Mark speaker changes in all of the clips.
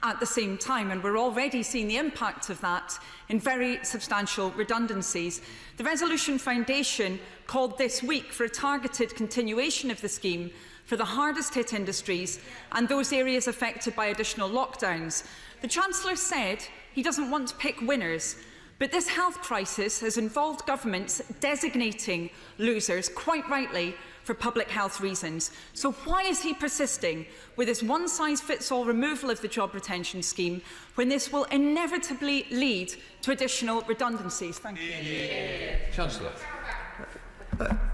Speaker 1: at the same time, and we're already seeing the impact of that in very substantial redundancies. The Resolution Foundation called this week for a targeted continuation of the scheme for the hardest-hit industries and those areas affected by additional lockdowns. The Chancellor said he doesn't want to pick winners, but this health crisis has involved governments designating losers, quite rightly, for public health reasons. So why is he persisting with this one-size-fits-all removal of the job retention scheme when this will inevitably lead to additional redundancies? Thank you.
Speaker 2: Chancellor.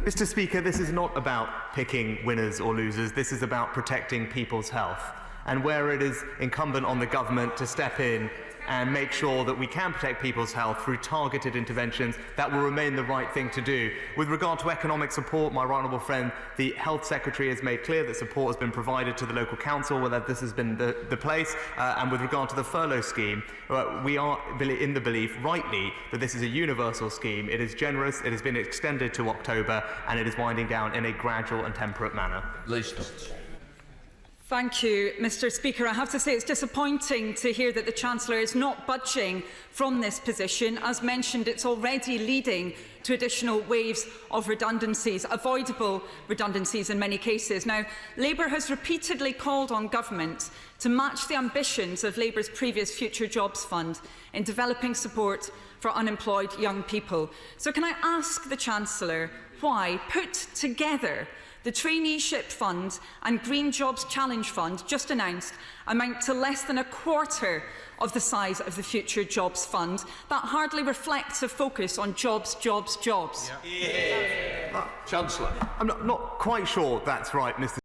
Speaker 3: Mr. Speaker, this is not about picking winners or losers. This is about protecting people's health. And where it is incumbent on the government to step in and make sure that we can protect people's health through targeted interventions, that will remain the right thing to do. With regard to economic support, my right honourable friend, the Health Secretary has made clear that support has been provided to the local council, whether this has been the place. And with regard to the furlough scheme, we are in the belief, rightly, that this is a universal scheme. It is generous, it has been extended to October, and it is winding down in a gradual and temperate manner.
Speaker 1: Thank you, Mr. Speaker. I have to say it's disappointing to hear that the Chancellor is not budging from this position. As mentioned, it's already leading to additional waves of redundancies, avoidable redundancies in many cases. Now, Labour has repeatedly called on government to match the ambitions of Labour's previous Future Jobs Fund in developing support for unemployed young people. So can I ask the Chancellor why, put together, the Traineeship Fund and Green Jobs Challenge Fund, just announced, amount to less than a quarter of the size of the Future Jobs Fund? That hardly reflects a focus on jobs, jobs, jobs.
Speaker 2: Chancellor.
Speaker 3: I'm not quite sure that's right, Mr.